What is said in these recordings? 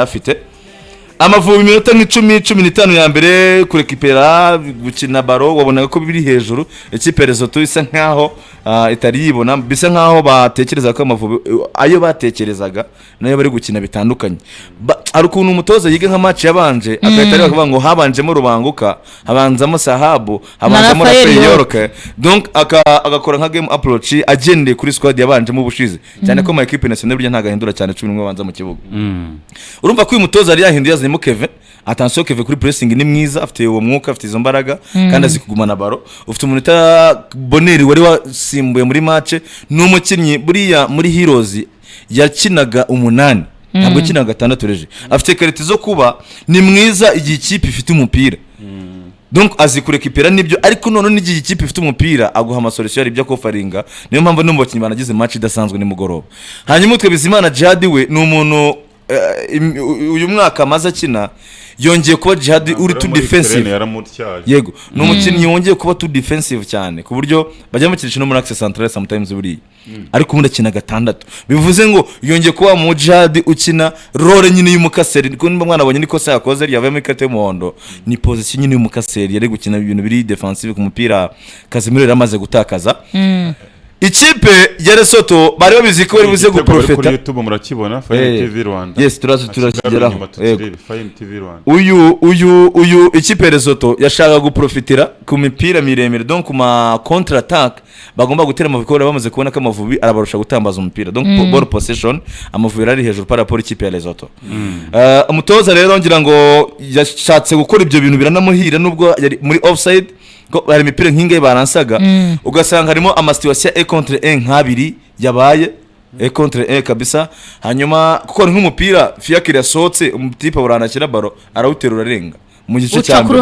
afite amavubi minota nk'icumi 15 ya mbere kurekipera gukina baro wabonaga ko biri hejuru ikipe Lesotho isa nkaho itari yibona bisa nkaho batekereza ko amavubi ayo batekerezaga nayo bari gukina bitandukanye ari ukuntu umutoza yiga nka match yabanje agahita ari kuvuga ngo habanjemo rubanguka habanzamo sahabu habanzamo Rafael Yorke donc agakora nka game approach agendeye kuri squad yabanjemo ubushize cyane ko ma equipe nationale burya ntagahindura cyane 11 banza mu kibuga urumva ko uyu mutoza ari yahinduye azimo Kevin attention Kevin kuri pressing ni mwiza afite uwo mwuka afite izo mbaraga kandi azikugumana baro ufite umuntu Boneri wari wasimbuye muri match n'umukinnyi buriya muri Heroes yakinaga 8 ntabwo kinaga 6 reje afite karite zo kuba ni mwiza igihe ikipe ifite umupira donc azikurekipera nibyo ariko none n'igihe ikipe ifite umupira aguha amasolution ari byo kofaringa niyo mpamvu no mu bakinnyi banagize match idasanzwe ni mugoroba hanyuma utwe Bizimana Jihad we ni umuntu uyu mwaka amaze akina yongeye kuba Jihad uri too defensive yego no umukinnyi wongeye kuba too defensive cyane ku buryo bajya mu kirisho no muri access central sometimes buri ariko ubundi akina gatandatu bivuze ngo yongeye kuba mu Jihad ukina role nyine y'umukaseri ko nimba mwana abonye niko se yakoze yavemo ikate y'umuhondo ni position nyine y'umukaseri yari gukina ibintu biri defensive ku mupira Kazimiro yamaze gutakaza ikipe ya Lesotho bari babizi ko bari buze guprofita kuri YouTube murakibona Fine TV Rwanda yes turazigeraho uyu ikipe ya Lesotho yashaka guprofitira ku mipira miremire donc ma contre attack bagomba gutera amavubi bamaze kubona ko amavubi arabarusha gutambaza umupira donc ball possession amavubi ari hejuru para rapport ikipe ya Lesotho umutoza rero ngira ngo yashatse gukora ibyo bintu biranamuhira nubwo yari muri offside ko hari imipira nk'ingaye baransaga ugasanga harimo amasituation e contre 1 nk'abiri yabaye e contre 1 kabisa hanyuma kuko nk'umupira Fiakira yasohotse umutipe uranakira baro arawuterura renga mu gice cyambe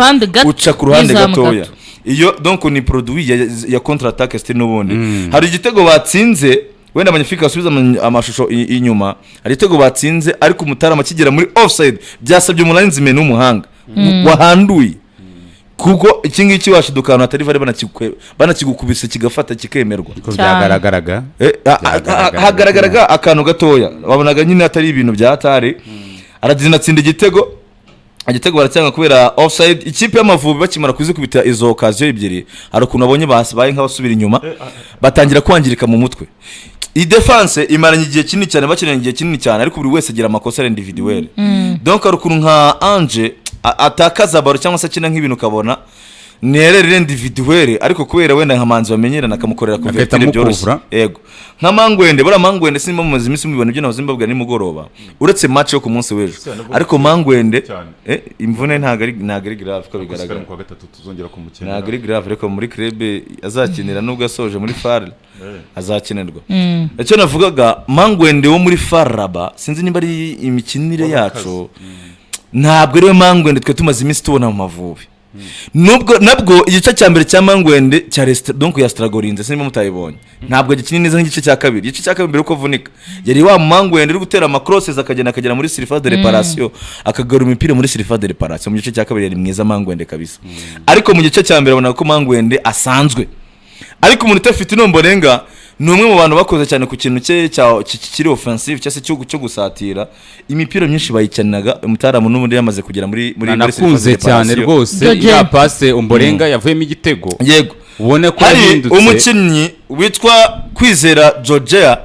uca ku ruhande gatoya iyo donc ni produit ya contre attaque style n'ubundi hari igitego batsinze wenda Magnifique asubiza amashusho inyuma hari igitego batsinze ariko umutarama kigera muri offside byasabye umuranzi mene n'umuhanga wahanduye kuko iki ngiki washidukana atari vare banakigukubise kigafata kikemerwa byagaragaraga hagaragaraga akantu gatoya wabonaga nyine atari ibintu bya atari aradinatsinda igitego baracyanga kubera offside ikipe y'amavubi bakimara kuzikubita izo occasion ebyiri arakuntu abonye baye nk'abasubira inyuma batangira kwangirika mu mutwe i defense imaranye igihe kinini cyane bakinanye igihe kinini cyane ariko buri wese agira amakosa individuel donc arakuntu nka Ange atakaza baro cyangwa se akina nk'ibintu kabona nerere individuel ariko kubera wenda nka manzi bamenyerana akamukorera ku vetire byoroshye yego nka Mangwende bora Mangwende simba mu zimisi mu bintu byo nazo Zimbabwe ni mugoroba uretse match yo ku munsi w'ejo ariko Mangwende imvune ntagari grave ko bigaragara mu kwa gatatu tuzongera kumukina ntagari grave ariko muri club azakinira nubwo asoje muri FAR azakinirwa icyo navugaga Mangwende wo muri Faraba sinzi nimba ari imikinire yacu ntabwo rero Mangwende twe tumaze iminsi tubona mu mavubi nabwo igice cya mbere cya Mangwende cya donc ya stragorinze sinimo mutayibonye ntabwo gikinini neza nk'igice cya kabiri igice cya kabiri uko vunika yari wa Mangwende uri gutera macrosses akagera muri surface de réparation akagara umupira muri surface de réparation mu gice cya kabiri yari mwiza Mangwende kabisa ariko mu gice cya mbere ubona ko Mangwende asanzwe ariko umuntu utafite inomborenga numwe mu bantu bakoze cyane ku kintu cye kiri offensive cyase cyo gusatira imipira myinshi bayicaniraga umutaramu n'umundi yamaze kugera muri nakunze cyane rwose ya passe umborenga yavuyemo igitego yego ubone ko yahindutse umukinnyi witwa Kwizera Georgia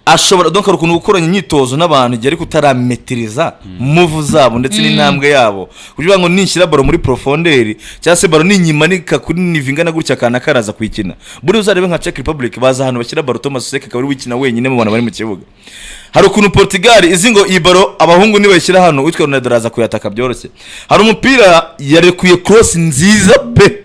ashobora donc ukuntu gukoranya imyitozo n'abantu igihe ari kutarametriza move zabo ndetse n'intambwe yabo kugira ngo ninshyira baro muri profondeur cyase baro ninyimanika kuri nivingana gutya kana karaza kwikina buri uzarebe nka Czech Republic baza hano bashyira baro Thomas Seke kabari wikina wenyine mu bana bari mu kibuga hari ukuntu Portugal izi ngo iyi baro abahungu niwe bashyira hano witwa Ronaldo araza kuyataka byoroshye hari umupira yarekuye cross nziza pe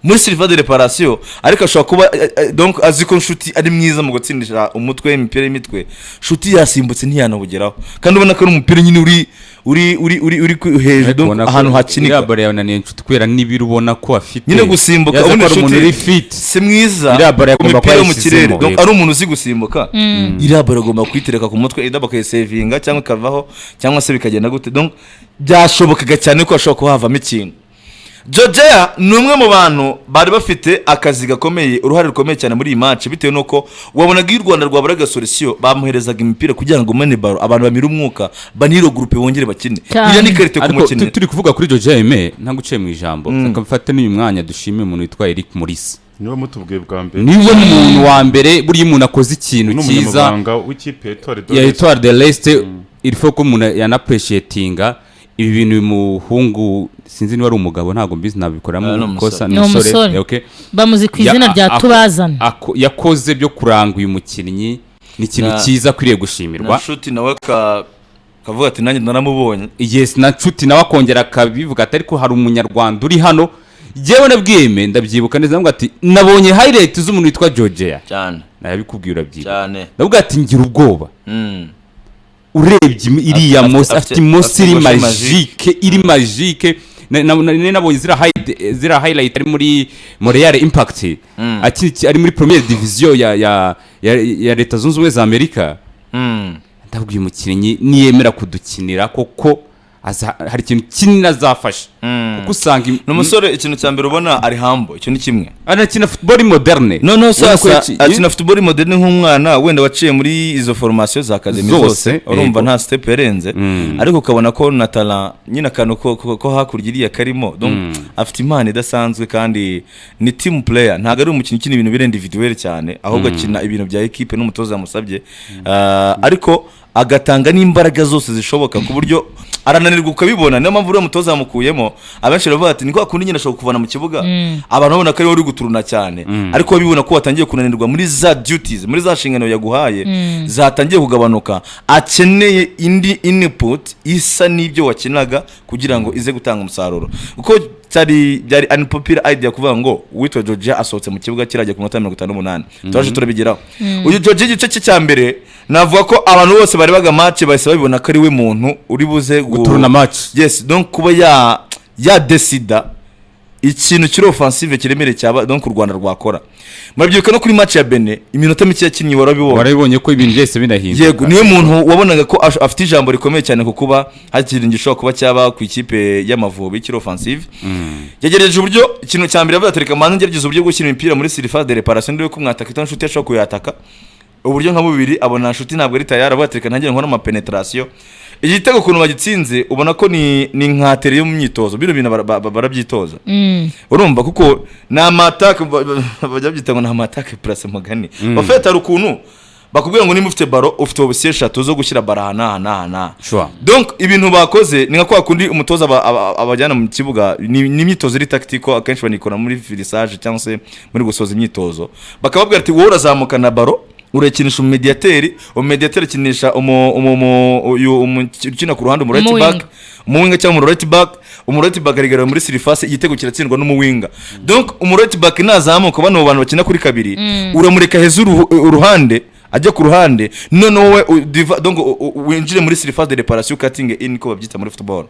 muri surface de réparation ariko ashobora kuba donc aziko nshuti ari mwiza mu gutsindisha umutwe imipira y'imitwe nshuti yasimbutse ntiyanabugeraho kandi ubona ko ari umupira nyine uri hejuru ahantu hakinika irabare yananiye nshuti kwera nibiri ubona ko afite nyine gusimbuka ubona umuntu uri fit si mwiza irabare agomba kwayishyira mu kirere donc ari umuntu uzi gusimbuka irabare agomba kwitereka ku mutwe idaba kayisavinga cyangwa kavaho cyangwa se bikagenda gute donc byashobokaga cyane ko ashobora kuhavamo ikintu Georgia ni umwe mu bantu bari bafite akazi gakomeye uruhare rukomeye cyane muri iyi match bitewe nuko wabonaga y'u Rwanda rwaburaga solution bamuherezaga imipira kugira ngo mane baro abantu bamira umwuka baniro groupe bongere bakine iyo ni karite ku mukino turi kuvuga kuri Georgia ntaguciye mu ijambo akafata n'uyu mwanya dushime umuntu witwa Eric Morris niwe mutubwiye bwa mbere niwe muntu wa mbere buri muntu akoze ikintu cyiza w'ikipe ya Etoile de l'Est il faut ko umuntu yanappreciatinga ibi bintu bimuhungu sinzi niba ari umugabo ntago mbizi nabikoramo kosa ni umusore okay bamuzi ku izina rya Tubazana yakoze byo kuranga uyu mukinnyi ni ikintu cyiza kwiriye gushimirwa na shuti nawe kavuga ati nanjye naramubonye yes na shuti nawe akongera akabivuga ati ariko hari umunyarwanda uri hano jewe nabwiyeme ndabyibuka neza ngo ati nabonye highlight z'umuntu witwa Georgia cyane nayabikubwiye urabyibuka cyane ndavuga ati ngira ubwoba urebye iriya afite iri magique iri magique nabonye zira highlight ari muri Montreal Impact ari muri première division ya Leta Zunze Ubumwe za Amerika ndabwiye umukinnyi niyemera kudukinira koko hari ikintu kinini azafasha kuko usanga n'umusore ikintu cya mbere ubona ari humble icyo ni kimwe anakina football moderne no sasa akina football moderne nk'umwana wenda waciye muri izo formation za academy zose urumva nta step yarenze ariko ukabona ko na talent nyine akantu ko hakurya iriya karimo donc afite impano idasanzwe kandi ni team player ntago ari umukinnyi ukina ibintu bire individuel cyane ahubwo akina ibintu bya equipe n'umutoza yamusabye ariko agatanga n'imbaraga zose zishoboka ku buryo arananirwa ukabibona niyo mpamvu uriya mutoza yamukuyemo abenshi baravuga ati niko akundi nyine ashobora kuvana mu kibuga abantu babona ko ari uri guturuna cyane ariko babibona ko watangiye kunanirwa muri za duties muri za nshingano yaguhaye zatangiye kugabanuka akeneye indi input isa n'ibyo wakinaga kugira ngo ize gutanga umusaruro kuko byari unpopular idea kuvuga ngo witwa Georgia asohotse mu kibuga kirajya ku minota 58 twaje turabigeraho uyu Georgia igice cya mbere navuga ko abantu bose bari baga match bahise babibona ko ari we muntu uri buze guturuna match yes donc kuba ya decida ikintu kiri offensive kiremere cyaba donc u Rwanda rwakora murabyuka no kuri match ya Benin iminota mike yakinnyi warabibonye ko ibintu byose binahinduka yego niwe muntu wabonaga ko afite ijambo rikomeye cyane kukuba hakiringisho kuba cyaba ku ikipe y'Amavubi kiri offensive yagereje uburyo ikintu cya mbere batereka manze ngerageza uburyo bwo gushyira imipira muri surface de réparation ndiwe kumwataka ito nshuti yashaka kuyataka uburyo nka bubiri abona nshuti ntabwo ari tayari abatereka ntangire nkora ama penetration Igitego kuntu bagitsinze ubona ko ni nkatere yo mu myitozo bino bintu barabyitoza urumva kuko na attack bajya byitanga na attack place mugani bafeta rukuntu bakubwira ngo nimba ufite baro ufite obisiye 3 zo gushyira barahana donc ibintu bakoze ni nka kwa kundi umutoza abajyana mu kibuga ni imyitozo iri tactical akenshi banikora muri finissage cyangwa se muri gusoza imyitozo bakababwira ati wowe urazamuka na baro urekinisha umediateur kinisha ukina ku ruhande mu right back umuwinga cyangwa mu right back arigara muri surface igitego kiratsindwa n'umuwinga donc right back nazamuka bano bantu bakina kuri kabiri uramureka hezuru uruhande ajya ku ruhande none wowe donc winjire muri surface de réparation cutting in ko babyita muri football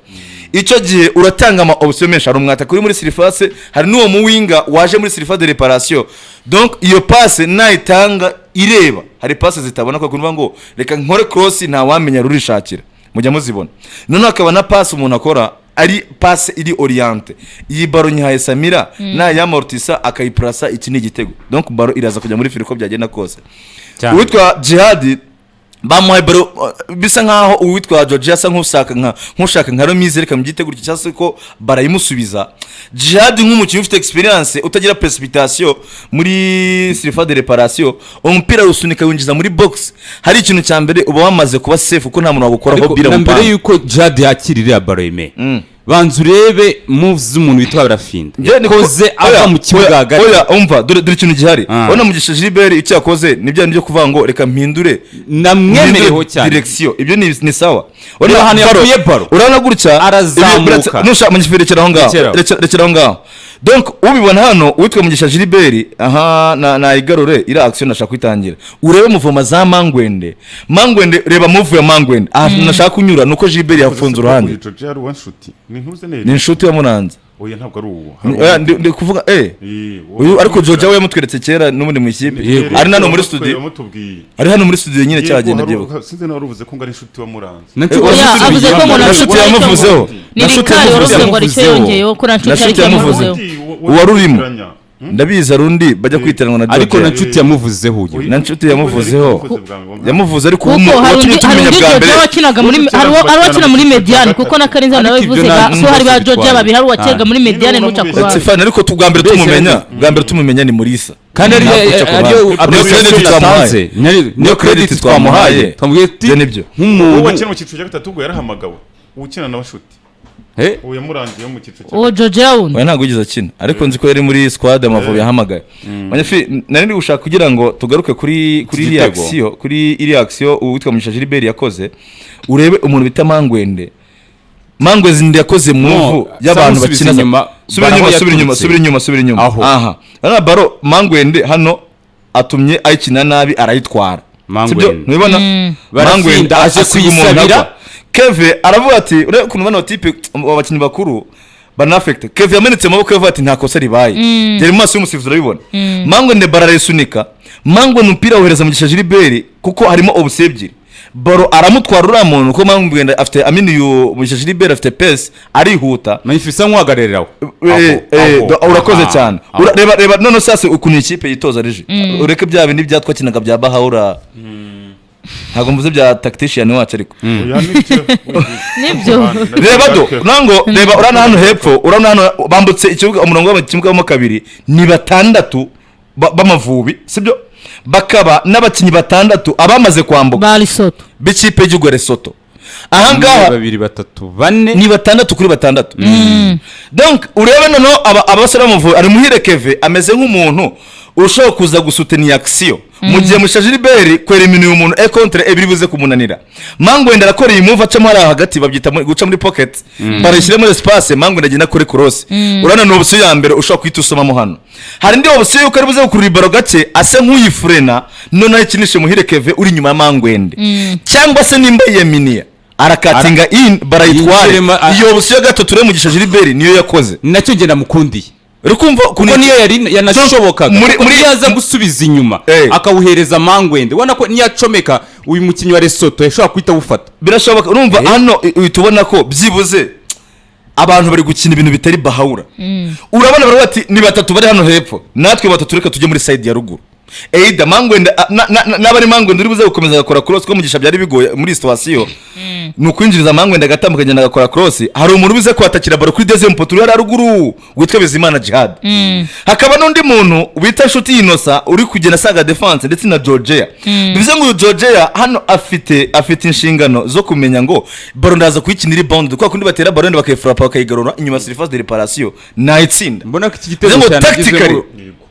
icyo gihe uratanga ama option menshi hari umwata kuri muri surface hari n'uwo muwinga waje muri surface de réparation donc iyo passe nayitanga ireba hari passe zitabona ko kuvuga ngo reka nkore cross nta wamenya rurishakira mujya muzibona none akaba na passe umuntu akora ari passe iri oriente iyi baro nyahaye Samira na yamortisa akayiprasa iki ni igitego donc baro iraza kujya muri firiko byagenda kose uwitwa Jihad bamuhaye baro bisa nkaho uwitwa Georgia asa nk'ushaka nka Romize reka mugitego cyase ko barayimusubiza Jihad nk'umukinnyi ufite experience utagira precipitation muri surface de réparation umupira usunika winjiza muri box hari ikintu cya mbere uba wamaze kuba safe uko nta muntu wagukoraho bira mu mbere yuko Jihad yakirira baro yeme banzu urebe moves z'umuntu witwa Barafinda koze ava mu kibuga hagati oya umva dore ikintu gihari ona mugisha Gilbert icyo yakoze nibyo nibyo kuvuga ngo reka mpindure namwemereho cyane direction ibyo ni sawa ona hano yakuye baro urana gutya arazamuka nusha mugiferekera aho ngaho rekera aho ngaho donc ubibona hano witwa mugisha Gilbert na igarure ira action nashaka kwitangira urebe muvoma za Mangwende reba move ya Mangwende nashaka kunyura nuko Gilbert yafunze uruhande ni inshuti ya Munanza oya ntabwo ari uwo ndi kuvuga uyu ariko George we yamutweretse kera n'ubundi mu ikipe ari hano muri studio ari hano muri studio nyine cyagenda byibuka sinzi nawe uruvuze ko ngari inshuti wamuranze avuze ko ngo nashuti yamuvuzeho ni rikari urose ngo aricyo yongeyeho ko nashuti yamuvuzeho uwarurimo ndabiza rundi bajya kwiteranwa na George ariko na nshuti yamuvuzeho uyu na nshuti yamuvuze ariko kuko watumye tumenya bwa mbere wakinaga muri hari wakina muri mediane kuko na Karenza nawe bivuze so hari ba George babiri hari wakega muri mediane n'uca kuba Stefan ariko bwa mbere tumumenya ni Murisa kandi ariyo twamuhaye niyo credit twamuhaye twamubwiye ati nibyo nk'umuntu wakina mu cyiciro cya gatatu ngo yarahamagawe ukina n'abashuti uwo yamurangiye mu cyiciro cya uwo George Round we ntabwo ugize akina ariko nzi ko yari muri squad Amavubi yahamagaye manyafi nari ndi gushaka kugira ngo tugaruke kuri reaction uwitwa Mugisha Gilbert yakoze urebe umuntu bita Mangwende ndi yakoze move y'abantu bakina subira inyuma aha ana baro Mangwende hano atumye ayikina nabi arayitwara sibyo ntubibona Mangwende aje kuyisabira Keve aravuga ati ure kuntu bano type abakinyi bakuru banafekte Keve yamenetse amaboko yavuga ati nta kosa ribaye yari mu maso y'umusifuzi urabibona Mangwende bararesunika Mangwende umupira wohereza Mugisha Gilbert kuko harimo obuse ebyiri baro aramutwara uramuntu ko Mangwende afite aminiyo Mugisha Gilbert afite pace arihuta mayifisa nkwagarereraho urakoze cyane reba none sase ukuntu ikipe yitoza rije ureke bya bindi byatwakinaga bya Bahawura ntabwo mvuze bya tactician wacu ariko nibyo reba urana hano hepfo urana hano bambutse ikibuga umurongo w'abakinnyi kabiri ni batandatu b'Amavubi sibyo bakaba n'abakinnyi batandatu abamaze kwambuka ba Lesotho b'ikipe y'Igihugu Lesotho aha ngaha 2 3 4 ni batandatu kuri batandatu donc urebe noneho abasore b'Amavubi ari muhire Keve ameze nk'umuntu urushaho kuza gusutenia action mu gihe Mugisha Gilbert kwera iminu y'umuntu contre ebiri buze kumunanira Mangwende arakora iyi move acamo hari hagati babyita guca muri pocket barashyira muri espace Mangwende agenda kuri cross urana no buso ya mbere ushaka kwita usomamo hano hari ndi obuso yuko ari buze gukurura ibaro gake ase nk'uyifrena none ikinishe muhire Keve uri nyuma ya Mangwende cyangwa se nimba yeminiya arakatinga in barayitware iyo buso gato ture Mugisha Gilbert niyo yakoze nacyo ngenda mukundiye rukumva kuko niyo yari yanashobokaga muri yaza gusubiza inyuma akawuhereza Mangwende ubona ko niyacomeka uyu mukinyi wa Lesotho yashobora kwita bufata birashoboka urumva hano tubona ko byibuze abantu bari gukina ibintu bitari Bahawura urabona bari bati ni batatu bari hano hepfo natwe batatu reka tujye muri side ya ruguru Eida Mangwende n'abari Mangwende uri buze gukomeza gakora cross ko Mugisha byari bigoye muri situation nukwinjiriza Mangwende agatambukanye n'agakora cross hari umuntu bize kwatakira baro kuri deuxième poteau ya ruguru witwa Bizimana Jihad hakaba n'undi muntu bita Nshuti Inosa uri kugena saga defense ndetse na Georgia bivuze ngo Georgia hano afite inshingano zo kumenya ngo baro ndaza kuyikinira rebound kwa kundi batera baro bakayifrapa bakayigarura inyuma surface de réparation nayitsinda mbona ko iki gitego cyane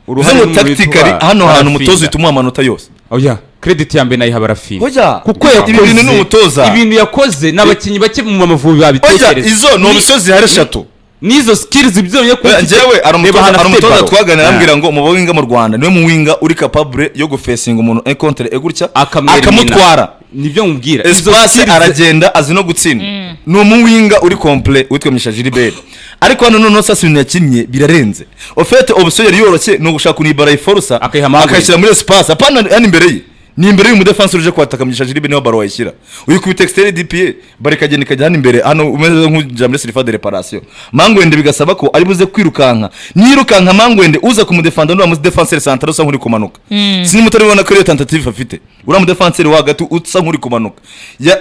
uruhare tactically hano hantu umutozo itumuha amanota yose oya credit ya mbere nayiha barafina kuko ibintu n'umutoza ibintu yakoze n'abakinyi bake mu Amavubi babitekereza izo no misozi hari 3 nizo skills ibyo njyewe aramutoza twaganira ambwira ngo mu bawinga mu Rwanda niwe mu winga uri capable yo gufacing umuntu contre egurya akamutwara nibyo mubwira espace aragenda azi no gutsinda no mu winga uri complete witwa Mugisha Gilbert ariko hano none sasa ibintu yakinnye birarenze ofete option yari yoroshye no gushaka unibara iforsa akayishyira muri espace apana yani imbere ye ni imbere y'umu defenseur uje kwataka Mugisha Gilbert niyo baro wayishyira uyu kubita extérieur DPA barikagenda kajya hano imbere hano umeze nk'ujambre surface de réparation Mangwende bigasaba ko ari buze kwirukanka nirukanka Mangwende uza kumudefender no mu defenseur central usa nk'uri kumanuka sini mutari ubona ko iyo tentative afite ura mu defenseur wa gato usa nk'uri kumanuka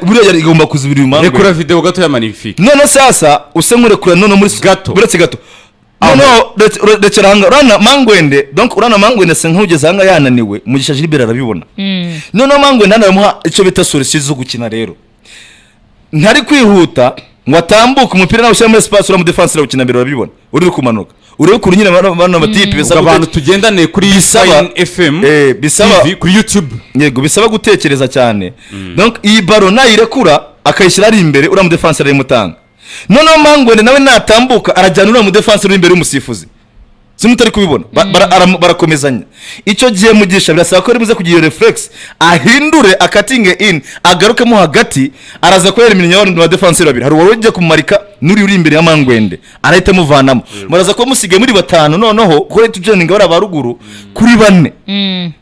buriya yari igomba kuzibira Mangwende rekura video gato ya magnifique none sasa usa nk'urekura none muri gato buretse gato no receranga urana Mangwende donc urana Mangwende se nk'ugeze hanga yananiwe Mugisha Gilbert arabibona none Mangwende anamuha icyo bita solution zo gukina rero ntari kwihuta ngo atambuke umupira nawe ushyira muri espace ura mu defenseur ukina mbere urabibona uri kumanuka uri ku nyine bana batipe bisaba abantu tugendane kuri Sign FM bisaba kuri YouTube yego bisaba gutekereza cyane donc iyi baro nayirekura akayishyira ari imbere ura mu defenseur ari mutanga none Mangwende nawe natambuka arajyana ura mu defenseur imbere y'umusifuzi simutari kubibona barakomezanya icyo gihe Mugisha birasaba ko ribuze kugira reflex ahindure akatinge in agarukemo hagati araza ko yerimenya y'abantu ba defenseur babiri hari uwo ujye kumarika nuri uri imbere ya Mangwende arahita muvanamo muraza ko musigaye muri batanu noneho ko tujeninga bara baruguru kuri bane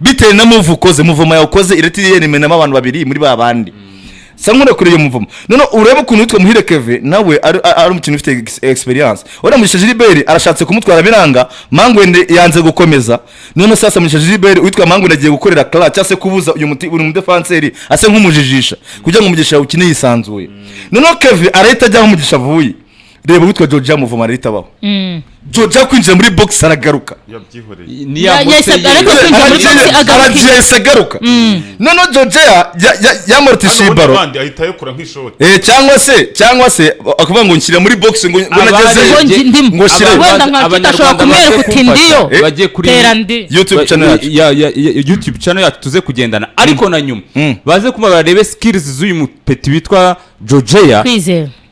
bitewe na muvukoze muvoma yakoze ireti yerimena abantu babiri muri babandi Sankure kuri iyo muvumo none urebe ukuntu witwa Muhire Keve nawe ari umukino ufite experience ora Mugisha Gilbert arashatse kumutwara biranga Mangwende yanze gukomeza none sasa Mugisha Gilbert witwa Mangwende agiye gukorera kala cyase kubuza uyu mu defenseur ase nk'umujijisha kugira ngo Mugisha ukine yisanzuye none Keve arahita ajya Mugisha vuye reba witwa Georgia muvumo arahita baho Georgia kwinjira muri box aragaruka yabyihoreye ni agaruka none Georgia yamortisha baro abandi ahita yakora nk'ishoti cyangwa se akuvuga ngo nshyira muri box ngo nageze ngo shira wenda nkatashobora kumwereka uti ndiyo bagiye kuri YouTube channel yacu tuze kugendana ariko na nyuma baze kuma barebe skills z'uyu mupeti bitwa Georgia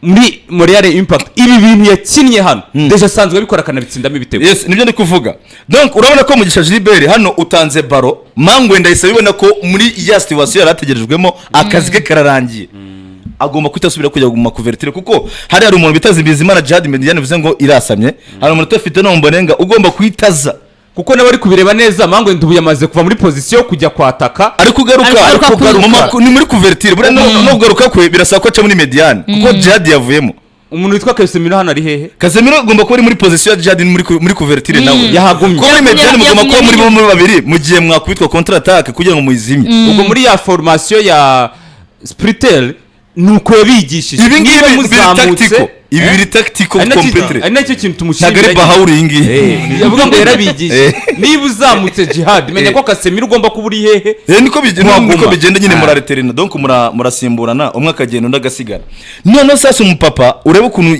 muri Montreal Impact ibi bintu yakinnye hano deje sanzwe bikora kanabitsindamo ibitego yes nibyo ndi kuvuga donc urabona ko Mugisha Gilbert hano utanze baro Mangwende ahise bibona ko muri ya situation yarategerejwemo akazi ke kararangiye agomba kwitasubira kujya mu makuvertire kuko hari umuntu bitaza Bizimana Jihad Mediane bivuze ngo irasamye hari umuntu utafite no Mbonenga ugomba kwitaza kuko nabari kubireba neza Mangwende ubu yamaze kuva muri position kujya kwataka ari kugaruka ni muri kuvertire bure no kugaruka kwe birasaba ko aca muri Mediane kuko Jihad yavuyemo umuntu witwa Casemiro hano ari hehe Casemiro agomba kuba ari muri position ya Jihad muri kuvertire nawe yahagumye ko muri Mediane mugomba kuba muri babiri mu gihe mwakubitwa contre attaque kugira ngo muyizimye ubwo muri ya formation ya Spritel nuko yabigishije niba muzamutse ibi biri tactical completely ari nacyo kintu tumushimira nagari bahawuri ingi yavuga ngo yarabigishije niba uzamutse Jihad menya ko Casemiro ugomba kuba uri hehe niko bigenda nyine murareterena donc murasimburana umwe akagenda undi agasigara none sasa umupapa urebe ukuntu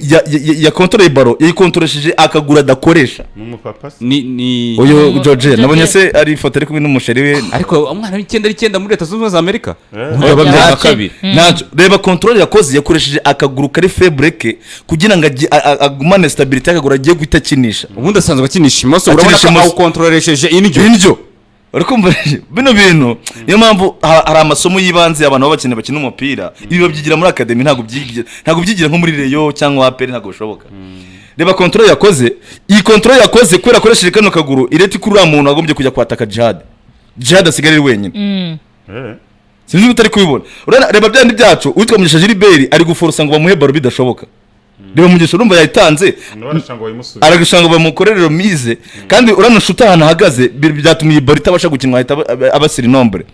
ya control baro yayikontoresheje akagura dakoresha umupapa ni uyo George nabonye se ari foto ari kumwe n'umusheri we ariko umwana w'ikenda muri Leta Zunze Ubumwe za Amerika ndababwira kabiri naco reba control yakoze yakoresheje akaguru kari febreke kugira ngo agumane stability akagura agiye guitakinisha ubundi asanzwe akinisha imoso urabona ko awukontroresheje indyo ariko bino bintu niyo mpamvu hari amasomo yibanze abantu bakina umupira ibi babyigira muri academy ntago byigira nko muri Reyo cyangwa APR ntago bishoboka reba control yakoze iyi control yakoze kwera akoresheje kano kaguru ireti kuri uriya muntu agombye kujya kwataka Jihad asigarira wenyine sinzi utari kubibona reba byandi byacu witwa Mugisha Gilbert ari guforosa ngo bamuhe baro bidashoboka reba Mugisha urumva yayitanze aragashanga bamukorerero mize kandi uranashuta hana hagaze byatumye baro itabasha gukinwa ahita abasiri nombre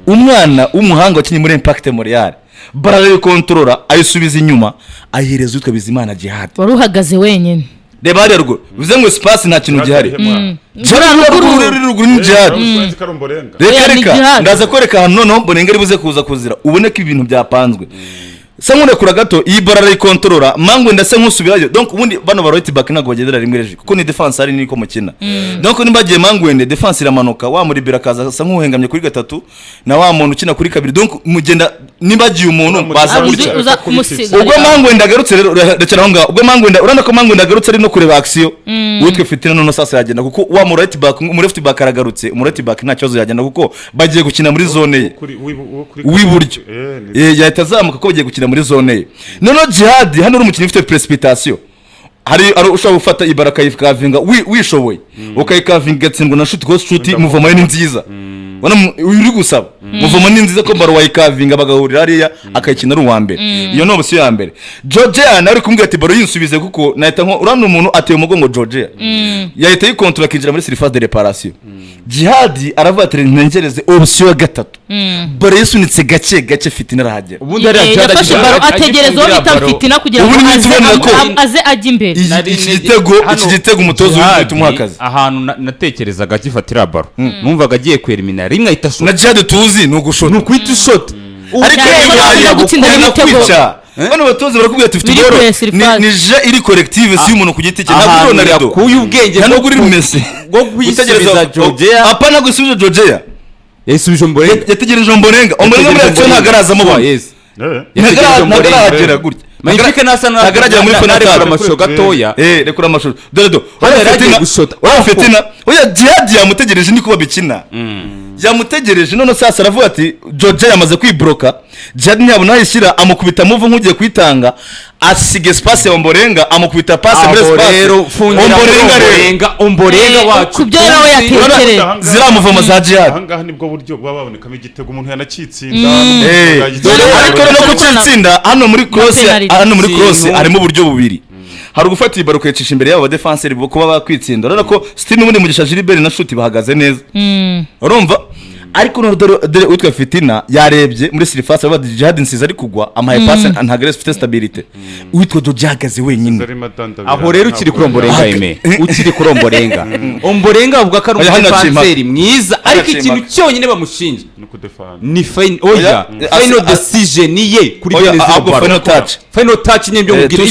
umwana w'umuhanga wakinye muri Impact Montreal barare controller ayisubiza inyuma ayihereza witwa Bizimana Jihad wari uhagaze wenyine reba hari rwo bivuze ngo space nta kintu gihari ruguru ni Jihad reka ndaza kwereka hano noneho Mbonenga ari buze kuza kuzira uboneka ibintu byapanzwe Sankure kura gato iyi barara ikontorora Mangwende ase nk'usubirayo donc ubundi bano ba right back ntago bagendera rimwe reje kuko ni defense ari niko mukina donc nimbagiye Mangwende defense iramanuka wa muri birakaza asa nk'uhengamye kuri gatatu na wa muntu ukina kuri kabiri donc mugenda nimbagiye umuntu baza gutya ubwo Mangwende agarutse rero rekera aho ngaho ubwo Mangwende urana ko Mangwende agarutse ari no kureba action witwe fitina none sasa yagenda kuko wa mu right back mu left back aragarutse mu right back nta cyozo yagenda kuko bagiye gukina muri zone ye wiburyo yahitazamuka ko bagiye gukina muri zone ye none Jihad hano uri umukino ufite precipitation hari ushobora gufata ibaraka yifikavinga wishoboye ukayikavinga gatsindwa na shoot go shoot muvoma ni nziza wana uri gusaba muvoma ni nziza ko baro wayikavinga bagahurira hariya akayikina ari uwa mbere iyo no busi ya mbere Georgia nari kumbwira ati baro yinsubize kuko nahita nko urano umuntu ateye umugongo Georgia yahita yikontrola kinjira muri surface de réparation Jihad aravatira ntengereze option ya gatatu baro yisunitse gake fitina rahagera ubundi ari yafashe baro ategereza bita fitina kugira ngo aze ajye imbere iki gitego umutozo w'itumuhakaze ahantu natekerezaga gifatira baro numvaga agiye kwerimina rimwe ahita shot na Jihad tuzi no gushota no kwita shot ariko yaje gutsinda ibitego bano batoze barakubwira ati ufite boro ni je iri collective si umuntu ku giti cye ntabwo na redo kuyu ubwenge ntabwo uri Messi go gusubiza Georgia apana gusubiza Georgia yasubije Mbonenga yategereje Mbonenga muri action ntago arazamo bano yes ntago aragera gutya Magnifique nasa nagaragara muri penalty amashusho gatoya rekura amashusho dore oya Fitina oya Jihad yamutegereje niko babikina yamutegereje none sasa aravuga ati George yamaze kwibroka Jihad ntiyabona yishyira amukubita move nk'ugiye kwitanga asige space Omborenga amukubita passe muri space Omborenga wacu kubyo nawe yatekereye ziramuvoma za Jihad ahangaha nibwo buryo babonekamo igitego umuntu yanakitsinda ariko no gutsinda hano muri cross harimo uburyo bubiri hari gufata ibaro kwecisha imbere y'abo defenseur bo kuba bakwitsinda urabona ko Stine n'ubundi Mugisha Gilbert na Shuti bahagaze neza urumva ariko dore utwa Fitina yarebye muri surface aba Jihad nsiza ari kugwa amaye pass ntagere fite stability witwa George hagaze wenyine aho rero ukiri kuromborenga ukiri kuromborenga Omborenga avuga ko ari defenseur mwiza ariko ikintu cyonyine bamushinja ni final decision ye kuri final touch nyembyo mugira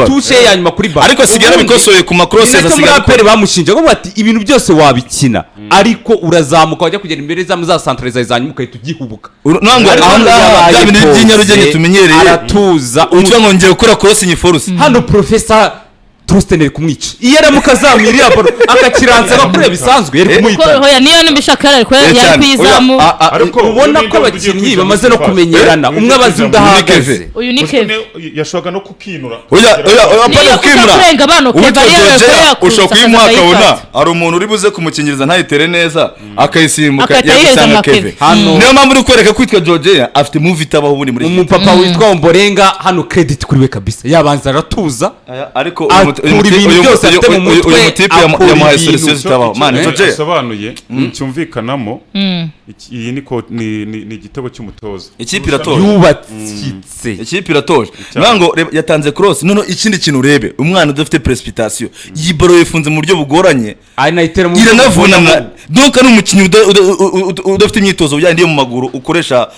touche yanyuma kuri bar ariko sigara bikosoye ku macrosses asigara pere bamushinja ngo bati ibintu byose wabikina ariko urazamuka wajya kugera imbere za centralize zanyuma ukahita ugihubuka nango ahangaha bya bintu by'inyarugenge tumenyereye aratuza ucyo ngongeye gukora cross ni force hano professor Trusteneri kumwica iyera mukazamwirira baro akakiranza bakure bisanzwe yari kumwita hoya niyo nibishakara ariko yari kwizamu ariko ubona ko abakinnyi bamaze no kumenyerana umwe abazindahagaze uyu ni Keve yashoka no kukinura oya apana kukinura kurenga bano Keve ushobora kuyimuha akabona ari umuntu uri buze kumukingiriza ntayitere neza akayisimbuka yasanga Keve niyo mpamvu uri kwereka kwitwa George afite move itabaho ubundi muri umupapa witwa Omborenga hano credit kuri we kabisa yabanza aratuza ariko uyu mutipe yamuhaye solution zitabaho man George yasobanuye cyumvikanamo iyi ni igitego cy'umutoza ikipe iratoje yubatsitse ikipe iratoje nango yatanze cross none ikindi kintu urebe umwana udafite precipitation yibaro yifunze mu buryo bugoranye ayinayitera mu iranavunana donc ari umukinnyi udafite imyitozo byandi mu maguru ukoresha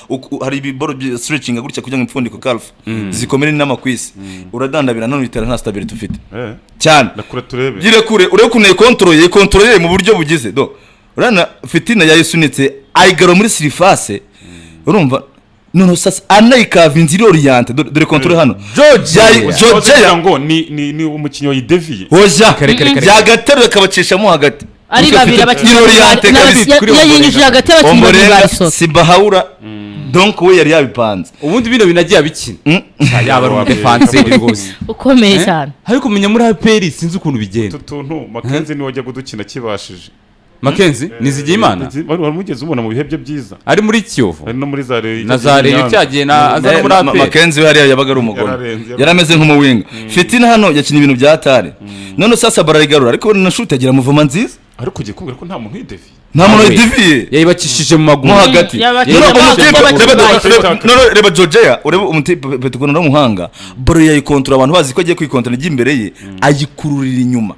hari ibiboro stretching gutya kugira ngo impfundiko calf zikomere n'amakwisi uradandabira none bitera nta stability ufite cyane nakura turebe gire kure urekunaye contrôler mu buryo bugize do urana Fitina yayisunitse ayigaro muri surface urumva none sasa anayikavinze iri oriente dore contrôler hano George ngo ni umukinnyi wa Ideviye hoja yagateruye kabacishamo hagati ari babiri abakinnyi yanyinjije hagati y'abakinnyi babiri barisose Sibahawura donc we yari yabipanze ubundi bino binagiye abikina yaba ari defenseur rwose ukomeye cyane ariko kumenya muri APR sinzi ukuntu bigenda tutuntu Mackenzie ni wajya gudukina kibashije Mackenzie nizigiye Imana wari mugeze ubona mu bihe bye byiza ari muri Kiyovu ari no muri Zare na Zare cyagiye na azana muri APR Mackenzie hariya yabaga ari umugore yarameze nk'umuwinga Fitina hano yakina ibintu bya tare none sasa bararigarura ariko na shoot agira muvuma nziza ariko ugiye kubwira ko nta muntu Ideviye nta muntu Ideviye yayibakishije mu maguru hagati reba George urebe umutipe betukona no muhanga baro yayikontrola abantu bazi ko agiye kwikontrola imbere ye ayikururira inyuma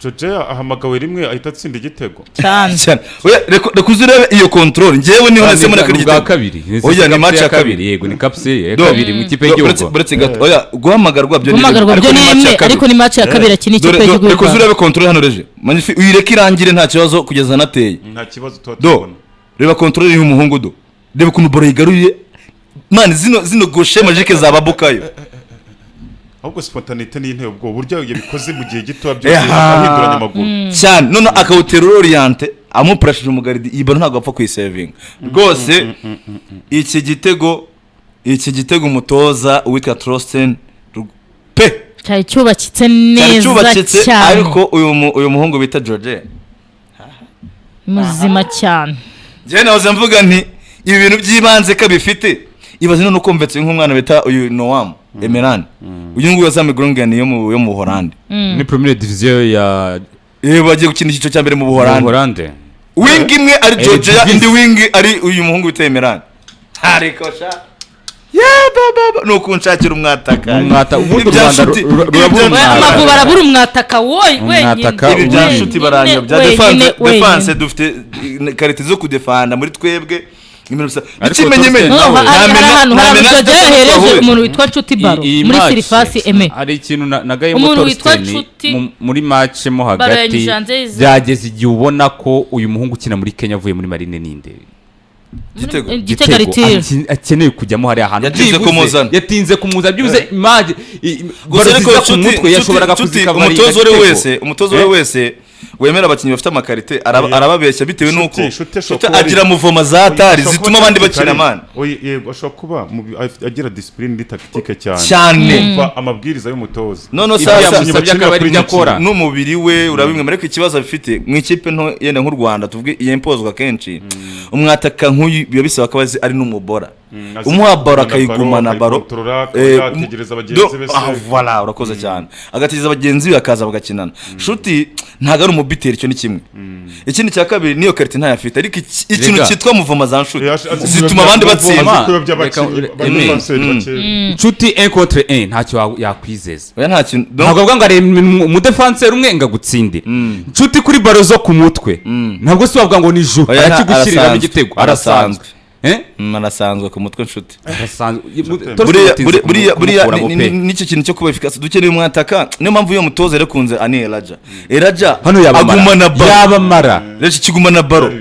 George ahamagawe rimwe ahita atsinda igitego cyane reka uzurebe iyo control ngewe niho nase muri akagitego kabiri oya ni match ya kabiri yego ni capsule ya kabiri mu kipe y'igihugu buretse gato oya guhamagarwa byo ni rimwe ariko ni match ya kabiri akini ikipe y'igihugu reka uzurebe control hano reje magnifique uyireke irangire nta kibazo kugeza nateye nta kibazo twatubona reba control y'umuhungu do reba kuntu boro yigaruye man zino gauche magique za babukayo ahubwo spontaneité ni intebe ubwo buryo yabikoze mu gihe gito ahinduranya amaguru cyane none akawutera oriente amuprashije umugaridi ibaro ntabwo apfa kwisavinga rwose iki gitego umutoza witwa Trosten pe cyari cyubakitse neza cyane ariko uyu muhungu bita George muzima cyane je nahoze mvuga nti ibi bintu by'ibanze kabifite ibaze none uko mvetse nk'umwana bita uyu Noam Emeran uyu nguyu yazame Groningen yo mu Holland ni première division ya bagiye gukina icyiciro cya mbere mu Holland wing imwe ari George indi wing ari uyu muhungu bita Emeran ariko sha baba no kunshakira umwataka ubundi Rwanda amavu barabura umwataka wenyine ibi bya nshuti baranya bya defense dufite karite zo kudefanda muri twebwe ikimenyemenye nahereje umuntu witwa Nshuti Baro muri Sirifasi Eme hari ikintu nagaye motoristeni muri match mo hagati byageze igihe ubona ko uyu muhungu ukina muri Kenya avuye muri Marine ninde Igitego ritira akeneye kujyamo hari ahantu yatinze kumuzana byibuze image gusa ku mutwe yashoboraga kuzika umutozo we wese wemera abakinnyi bafite amakarite arababeshya bitewe nuko agira muvoma za atari zituma abandi bakina man yego ashobora kuba agira discipline ndi tactique cyane amabwiriza y'umutoza none sasa n'umubiri we urabimwe ariko ikibazo bifite mu ikipe nto yenda nk'u Rwanda tuvuge yempozwa kenshi umwataka nk'uyu biba bisaba ko ari n'umubora umuha baro akayigumana baro yategereza abagenzi bese voilà urakoze cyane agategereza abagenzi be akaza bagakinana shuti ntago ari umubiteri cyo ni kimwe ikindi cya kabiri niyo karite ntayafite ariko ikintu cyitwa muvoma za nshuti zituma abandi batsinda nshuti 1 contre 1 ntacyo yakwizeza oya nta kintu ntabwo bwa ngo ari mu defenseur umwe ngagutsinde nshuti kuri baro zo ku mutwe ntabwo se bavuga ngo ni juru arakigushyirira igitego arasanzwe marasanzwe ku mutwe nshuti buriya n'icyo kintu cyo kuba efficace dukeneye umwataka niyo mpamvu iyo mutoza rekunze ani Elaja hano agumana baro yabamara rero kigumana baro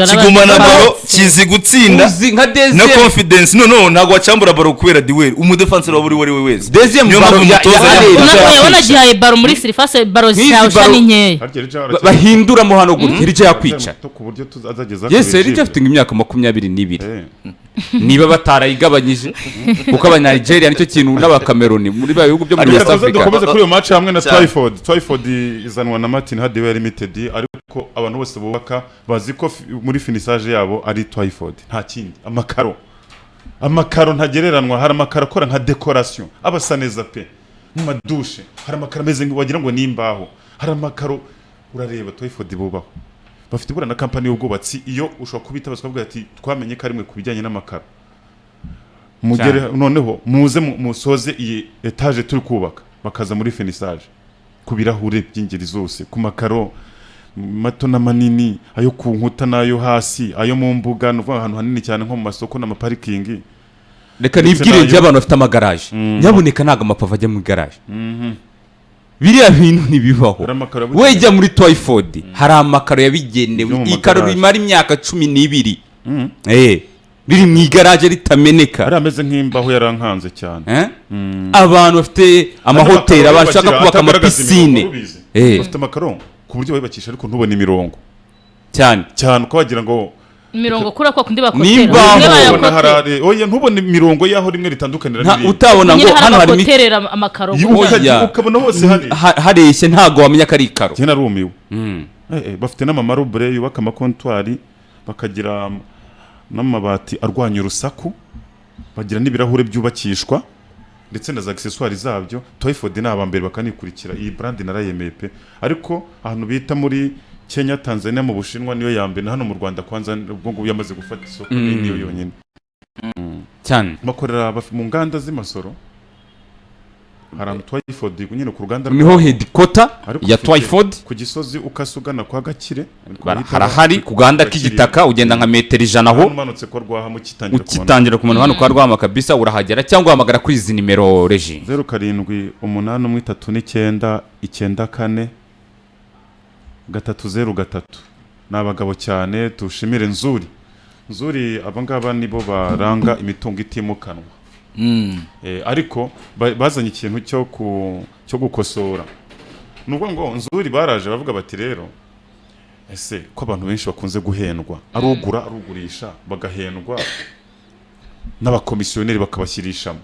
kigumana baro kizi gutsinda na confidence no ntago wacambura baro kubera diwe umudefenseur wa buri wari we wese deuxième baro ona gihaye baro muri surface baro zishasha ninye bahinduramo hano gutya rije yakwica ku buryo tuzageza yese rije afite imyaka 22 niba batarayigabanyije kuko abanyanigeria nicyo kintu n'abakameruni muri ba bihugu byo muri West Africa dukomeze kuri uyo match hamwe na Twyford izanwa na Martin Hardware Limited ariko abantu bose bubaka bazi ko muri finissage yabo ari Twyford nta kindi amakaro ntagereranwa hari amakaro akora nka decoration abasa neza pe mu madushe hari amakaro ameze wagira ngo nimbaho hari amakaro urareba Twyford bubaho bafite bura na company y'ubwubatsi iyo ushobora kubita basabwa ati twamenye ko arimwe kubijyanye n'amakaro mugere noneho muze musoze iyi etage turi kubaka bakaza muri finissage kubirahure by'ingeri zose ku makaro mato na manini ayo ku nkuta nayo hasi ayo mu mbuga no ahantu hanini cyane nko mu masoko n'amaparikingi reka nibwire nje abantu bafite amagaraje nyaboneka naga amapava ajya mu garage biriya bintu ntibibaho wejya muri Twyford hari amakaro yabigenewe ikaro rimara imyaka 12 biri mu igaraje ritameneka ari ameze nk'imbaho yarankanze cyane abantu bafite amahoteli abashaka kubaka amapisine bafite amakaro ku buryo bayibakisha ariko ntubone imirongo cyane uko wagira ngo imirongo kura kwa kundi bakotera oya ntubone imirongo yaho rimwe ritandukanira n'ibindi utabona ngo hano hari imiterera amakaro ukabona hose hareshye ntago wamenya ko ari ikaro cyane narumiwe bafite n'amamarubure yubaka amakontwari bakagira n'amabati arwanya urusaku bagira n'ibirahure byubakishwa ndetse na za accessoires zabyo Twyford n'abambere bakanikurikira iyi brand narayemeye pe ariko ahantu bita muri Kenya Tanzania mu Bushinwa niyo yambere hano mu Rwanda kwanza ubwo ngo yamaze gufata isoko niyo yonyine cyane makorera mu nganda z'imasoro haram Twyford nyine ku ruganda niho headquarter ya Twyford ku Gisozi ukasugana kwa Gakire harahari kuganda k'igitaka ugenda nka metero 100 aho umanutse ko rwaha mu kitangira ku muntu hano kwa rwama kabisa urahagera cyangwa uhamagara kuri izi nimero regi 07813994 303 nabagabo cyane tushimire nzuri abangaba nibo baranga imitungo itimukanwa ariko bazanye ikintu cyo gukosora nubwo ngo nzuri baraje bavuga bati rero ese ko abantu benshi bakunze guhendwa arugura arugurisha bagahendwa n'abakomisiyoneri bakabashyirishamo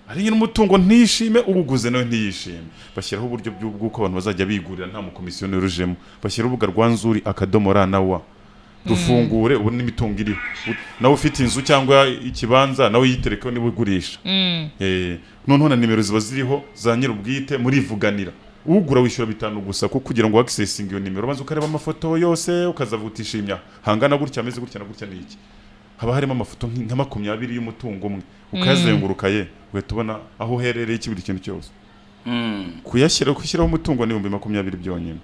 ari nyine umutungo ntishime uguguze nawe ntiyishime bashyiraho uburyo bw'uko abantu bazajya bigurira nta mukomisiyoneri urujemo bashyiraho urubuga rwa nzuri akadomora nawa rufungure ubu n'imitungo iriho nawe ufite inzu cyangwa ikibanza nawe yiterekeho niba ugurisha noneho na nimero ziba ziriho za nyir'ubwite murivuganira ugura wishyura 5 gusa kuko kugira ngo accessing iyo nimero banza ukareba amafoto yose ukazavutisha imya hangana gutya ameze gutya na gutya niki haba harimo amafoto nka 20 y'umutungo umwe ukazenguruka uhita ubona aho uherereye ikibiri kintu cyose kuyashyiraho umutungo ni 20 byonyine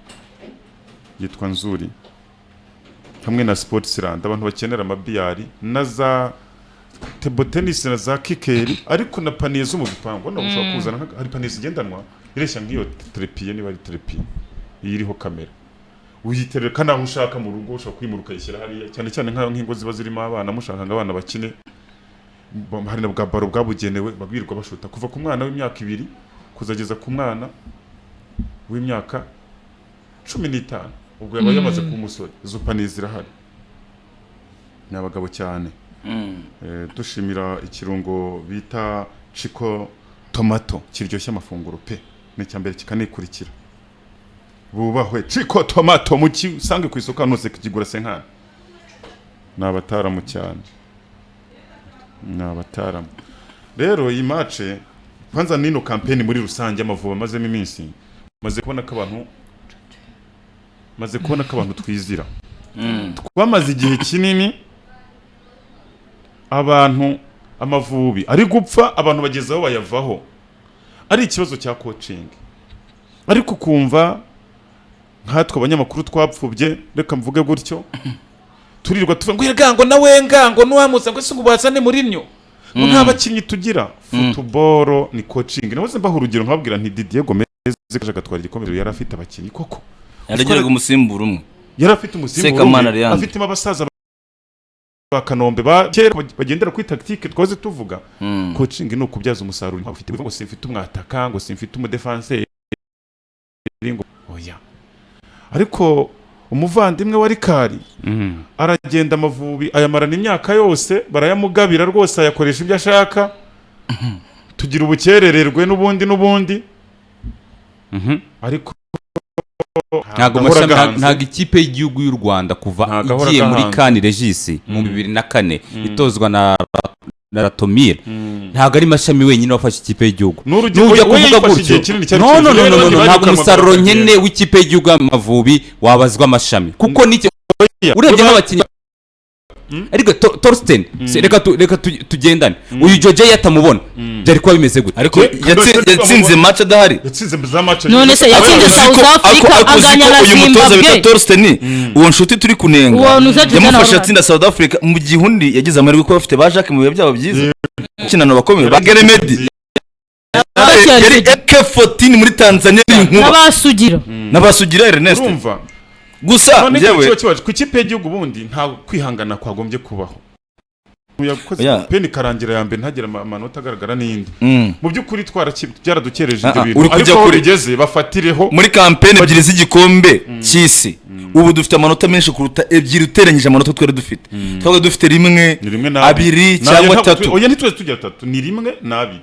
yitwa nzuri hamwe na Sportsland abantu bakenera amabiyari na za table tennis na za kikeri ariko na panier zo mu bipango no ushobora kuzana hari panier zigendanwa ireshya nk'iyo trepied niba ari trepied iriho kamera uyitereka naho ushaka mu rugo ushaka kwimuruka yishyira hariya cyane cyane nk'ingo ziba zirimo abana mushaka ngo abana bakine hari na bwa baro bwabugenewe babwirwa bashuta kuva ku mwana w'imyaka 2 kuzageza ku mwana w'imyaka 15 ubwo yaba yamaze ku musore izo paniye zirahari ni abagabo cyane dushimira ikirungo bita Chiko tomato kiryoshya amafunguro pe ni cyambere kikanikurikira bubahwe Chiko tomato mukisange ku isoko nose kigura senkana nabataramu cyane nabataramu rero iyi match kwanza nino campaign muri rusange amavuba mazemo iminsi maze kubona ko abantu twizira twamaze igihe kinini abantu amavubi ari gupfa abantu bagezaho bayavaho ari ikibazo cya coaching ariko kumva nkatwe abanyamakuru twapfubye reka mvuge gutyo turirwa tuvuga ngo yegango nawe ngango nuwamuza ngo se ngubazane muri nyo ngo nta bakinyi tugira football ni coaching nawe mbaho urugero nkabwira nti Didier Gomez kaje gatwara igikomero yari afite abakinyi koko yarageraga umusimbura umwe yari afite umusimbura afite abasaza bakanombe bagendera kuri tactique twaze tuvuga coaching ni ukubyaza umusaruro ufite ngo simfite umwataka ngo simfite umudefenseur ngo oya ariko umuvandimwe wa Rikari aragenda amavubi ayamarana imyaka yose barayamugabira rwose ayakoresha ibyo ashaka tugira ubukerererwe n'ubundi ariko ntago ikipe y'igihugu y'u Rwanda kuva igiye muri Kani Regisi mu 2004 itozwa na Ratomir ntago ari Mashami wenyine wafashe ikipe y'igihugu n'ujya kuvuga gutyo no ntago umusaruro nkene w'ikipe y'igihugu y'Amavubi wabazwa Mashami kuko niki urebye nk'abakinnyi ariko Torsten reka tugendane uyu Joje yatamubona byari kuba bimeze gute ariko yatsinze match adahari yatsinze za match none se yatsinze South Africa aganya na uyu mutoza Zimbabwe bita Torsten uwo nshuti turi kunenga yamufasha atsinda South Africa mu gihundi yagize amahirwe ko bafite ba Jacques mu bihe byabo byiza kinano bakomeye ba Geremedi yari AK14 muri Tanzania n'abasugira Ernest urumva gusa njyewe ku kipe y'igihugu bundi nta kwihangana kwagombye kubaho yakoze peni karangira ya mbere ntagira amanota agaragara n'indi mu by'ukuri byaradukereje ibyo bintu ariko urigeze bafatireho muri campaign ebyiri z'igikombe cy'isi ubu dufite amanota menshi kuruta ebyiri uteranyije amanota twari dufite twaba dufite rimwe abiri cyangwa 3 oya ntitwese tugira 3 ni rimwe na abiri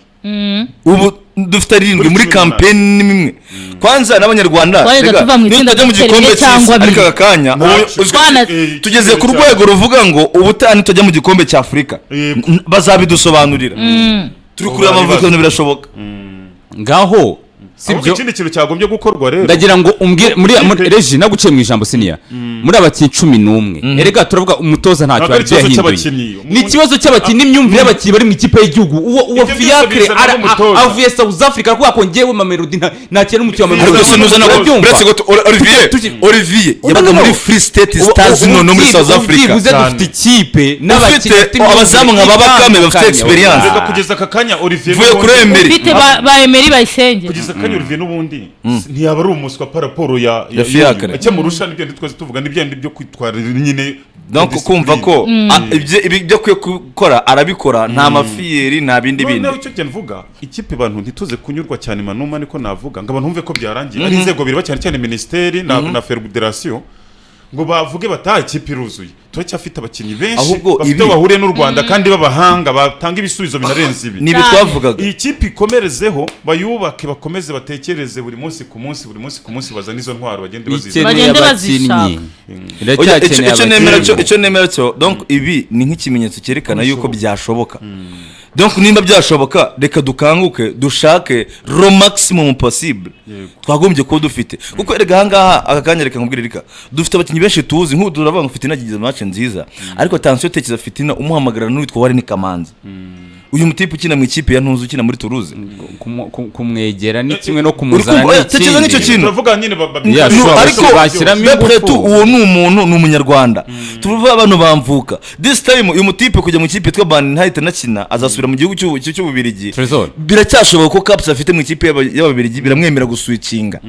ubu dufite 7 muri campaign nimwe kwanza n'abanyarwanda rega nitajya mu gikombe cy'isi ariko akanya tugeze ku rwego ruvuga ngo ubutani tujya mu gikombe cya Afrika bazabidusobanurira turi kuri amavuko birashoboka ngaho sibyo ikindi kintu cyagombye gukorwa rero ndagira ngo umbwire muri Regi naguciye mu ijambo Siniya muri abakinnyi 11 erega turavuga umutoza ntacyo ari yahinduye ni ikibazo cy'abakinnyi n'imyumvire y'abakinnyi bari mu ikipe y'igihugu uwo Fiacre avuye South Africa kuko akongewe Mamelodi nta kintu mu cyama ariko se nuza uretse go Olivier yabaga muri Free State Stars no muri South Africa uze dufite ikipe n'abakinnyi abazamu nka Babakame bafite experience reka kugeza akakanya Olivier vuye kuri Emery bite ba Emery bayisenge kugeza akanya Olivier n'ubundi ntiyaba ari umuswa paraporo ya Fiacre icyo murusha n'ibyo twese tuvuga n'ibyo byo kwitwarira nyine donc kumva ko ibyo kwiye gukora arabikora nta mafiyeri nta bindi bindi none icyo cyane vuga ikipe abantu ntituze kunyurwa cyane manuma niko navuga ngo abantu bumve ko byarangiye ari inzego bireba cyane ministeri na federation ngo bavuge bataha ikipe iruzuye turacyafite abakinnyi benshi bafite bahuriye n'u Rwanda kandi babahanga batanga ibisubizo binarenze ibi nibi twavugaga iyi kipe ikomerezeho bayubake bakomeze batekereze buri munsi ku munsi bazana izo ntwaro bagende bazishaka icyo nemera cyo donc ibi ni nk'ikimenyetso cyerekana yuko byashoboka donc nimba byashoboka reka dukanguke dushake ro maximum possible twagombye ko dufite kuko erega hangaha akakanya reka nkubwire rika dufite abakinnyi benshi tuzi nk'ubu turavuga ngo Fitina agize match nziza ariko attention tekeza Fitina umuhamagara n'uwitwa Warren Kamanzi uyu mutipe ukina mu ikipe ya Ntuzu ukina muri Toulouse kumwegera ni kimwe no kumuzana tekereza n'icyo kintu turavuga nyine ariko bepretu uwo ni umuntu ni umunyarwanda tuvuga abantu bamvuka this time uyu mutipe kujya mu ikipe yitwa Ban Ntahita nakina azasubira mu gihugu cy'ububirigi biracyashoboka ko Caps afite mu ikipe y'ababirigi biramwemera guswicinga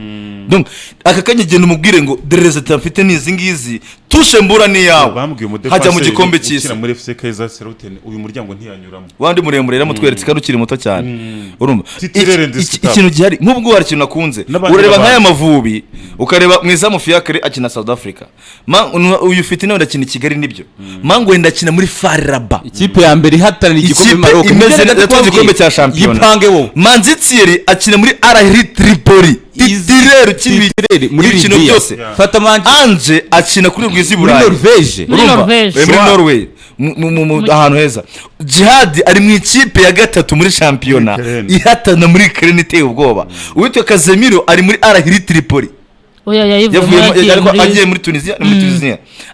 donc aka kanya genda umubwire ngo derezeta mfite nizi ngizi tushe mbura ni yawe hajya mu gikombe cy'isi muri FC Kaizer Seruten uyu muryango ntiyanyuramo wandi muremure ramutweretse kandi ukiri muto cyane urumva ikintu gihari nk'ubwo hari ikintu nakunze urareba nk'aya Mavubi ukareba mwizamu Fiacre akina South Africa uyu ufite nawe ndakina Kigali nibyo mango wenda akina muri FAR Rabat ikipe ya mbere ihatanira igikombe Maroc imeze neza igikombe cya champion yipange wo Manzi Thierry akina muri Al Ahly Tripoli titirero cy'ibirere muri bino byose fata manje Anje akina kuri Rwizi Burayi muri Norway ahantu heza Jihad ari mu ikipe ya gatatu muri championa ihatana muri Ukraine iteye ubwoba uwitwa Kazemiro ari muri Al Ahly Tripoli agiye muri Tunisia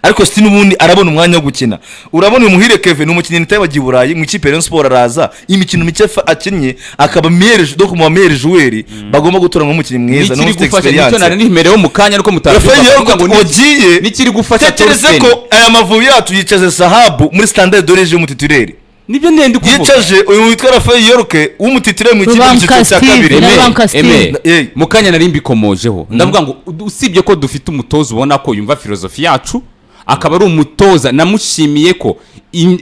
ariko si n'ubundi arabona umwanya wo gukina urabona uyu Muhire Kevin umukinnyi nitaye wagiye Burayi mu ikipe ya Rayon Sport araza imikino mike akinnye akaba meilleur joueur bagomba gutora nk'umukinnyi mwiza no ufite experience nicyo nari nimerewe mu kanya ariko mutavuga ngo ogiye nikiri gufasha Torsten ko aya Mavubi yacu yicaze Sahabu muri Standard de Liège y'umutitulaire nibyo ndende kuvuga yicaje uyu witwa Rafael Yorke w'umutitire mu ikipe cya kabiri mu kanya nari mbikomojeho ndavuga ngo usibye ko dufite umutoza ubona ko yumva filozofi yacu akaba ari umutoza namushimiye ko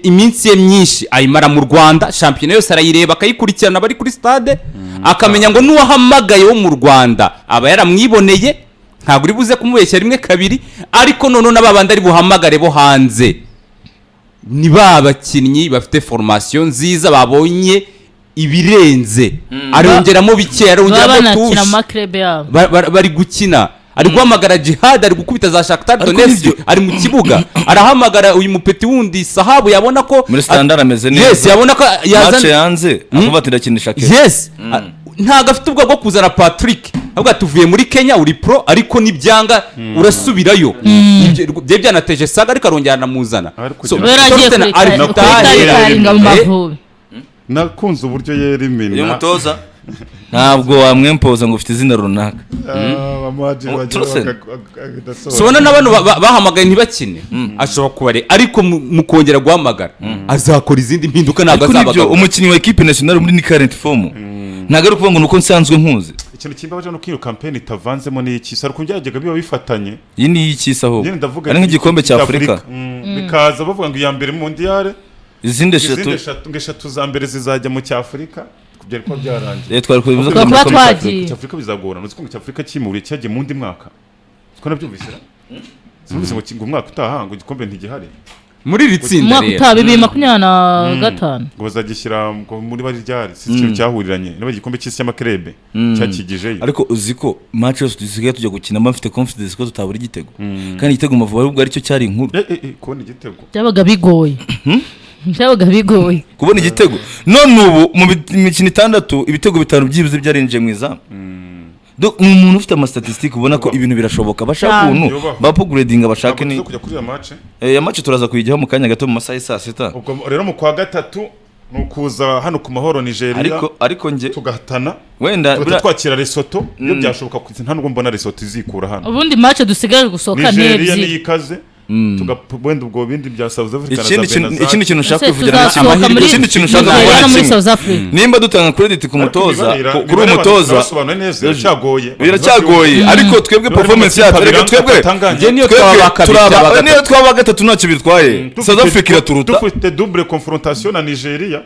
iminsi ye myinshi ayimara mu Rwanda champion yose arayireba akayikurikirana bari kuri stade akamenya ngo nuwahamagaye wo mu Rwanda aba yaramwiboneye ntabwo uri buze kumubeshya rimwe kabiri ariko none n'ababandi ari buhamagare bo hanze ni babakinnyi bafite formation nziza babonye ibirenze arongeramo bike arongeramo tushe bari gukina ari guhamagara Jihad ari gukubita za Shakhtar Donetsk ari mu kibuga arahamagara uyu mupeti wundi Sahabu yabona ko muri Standard ameze neza yes yabona ko yazanye yanze avuga ati ndakinisha ke yes ntago afite ubwo bwo kuzana Patrick ahubwo tuvuye muri Kenya uri pro ariko nibyanga urasubirayo bye byanateje saga ariko arongera namuzana so beragiye ari mu Mavubi nakunze uburyo yerimina uyu mutoza ntabwo wamwempoza ngo ufite izina runaka sobona n'abantu bahamagaye ntibakine ashobora kubare ariko mukongera guhamagara azakora izindi mpinduka ntabwo azabagabo umukinnyi wa equipe nationale muri ni current form ntabwo ari kuvuga ngo nuko nsanzwe nkuze ikintu kimbabaje no k'iyo campaign itavanzemo n'ikisa ariko njyaga biba bifatanye iyi ni ikisa ho ari nk'igikombe cya Afrika bikaza bavuga ngo iya mbere mondiale izindi eshatu za mbere zizajya mu cy'Afrika kubyera ko byarangiye twari kubivuza ko twagiye cy'Afrika bizagorana uzi ko mu cy'Afrika kimuriye cyagiye mu ndi mwaka siko nabyumvise simvuze ngo umwaka utaha ngo igikombe ntigihari muri iri tsinda mwaka utaha 2025 ngo bazagishyira muri bari ryari si cyahuriranye niba igikombe cy'isi y'amakrebe cyakigijeyo ariko uzi ko match yose dusigaye tujya gukina mfite confidence ko tutabura igitego kandi igitego Mavubi ahubwo aricyo cyari inkuru kubona igitego byabaga bigoye kubona igitego none ubu mu mikino 6 ibitego 5 byibuze byarinje mu izamu umuntu ufite ama statistique ubona ko ibintu birashoboka bashaka ukuntu bapugradinga bashaka ni kujya kuri match ya match turaza kuyijyaho mu kanya gato mu masaha saa 6 ubwo rero mu kwa gatatu nukuza hano ku mahoro Nigeria ariko nge tugahatana wenda twakira Lesotho iyo byashoboka kuzi nta nubwo mbona Lesotho izikura hano ubundi match dusigaje gusoka Nigeria niyikaze tugapwenda ubwo bindi bya South Africa ikindi kintu ushaka kuvugira ikindi kintu ushaka kuvugira nimba dutanga credit ku mutoza kuri umutoza biracyagoye ariko twebwe performance yacu reka twebwe niyo twaba gatatu ntacyo bitwaye South Africa iraturuta dufite double confrontation na Nigeria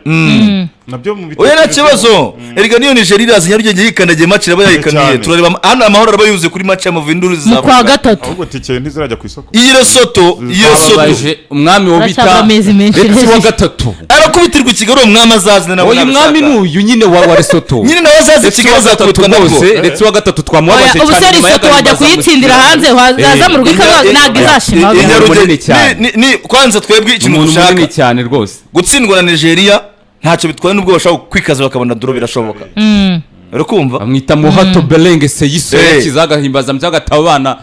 nabyo mu bitego oya nta kibazo erega niyo Nigeria irazi Nyarugenge yikandagiye match iraba yayikaniye turareba hano amahoro araba yuze kuri match y'amavinduru zizaba kwa gatatu ahubwo tike ntizirajya ku isoko iyi Lesotho umwami wo bita Let's wa gatatu arakubitirwa Kigali umwami azazana nawe uyu mwami n'uyu nyine wa Lesotho nyine nawe azaze Kigali azakubitwa nabwo Let's wa gatatu twamubabaje cyane ubuse Lesotho wajya kuyitsindira hanze wazaza mu rugo ntabwo izashima ni kwanza twebwe ikintu dushaka cyane rwose gutsindwa na Nigeria ntacyo bitwaye nubwo bashaka kwikaza bakabona duro birashoboka urakumva bamwita Mohato Belenge Seyiso kizagahimbaza mbyagatabana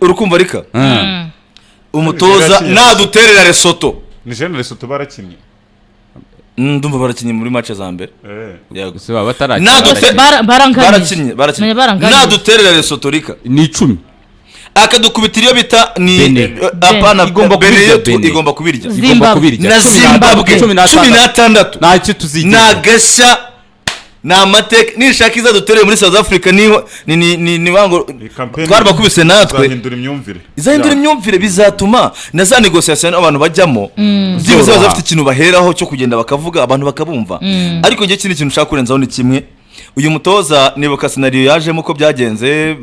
urukumva rika umutoza naduterera Lesotho Nigeria na Lesotho barakinnye ndumva barakinnye muri match za mbere yego se baba batarakina barakinnye naduterera Lesotho ni 10 akadukubitira iyo bita ni apana igomba kubirya na Zimbabwe 16 ntacyo tuzigira nagasha na mateka nishaka izadutereye muri South Africa ni wango twarabakubise natwe izahindura imyumvire bizatuma na za negotiation abantu bajyamo byibuze bazafite ikintu baheraho cyo kugenda bakavuga abantu bakabumva ariko ngiye kindi kintu ushaka kurenzaho ni kimwe uyu mutoza nibuka scenario yajemo ko byagenze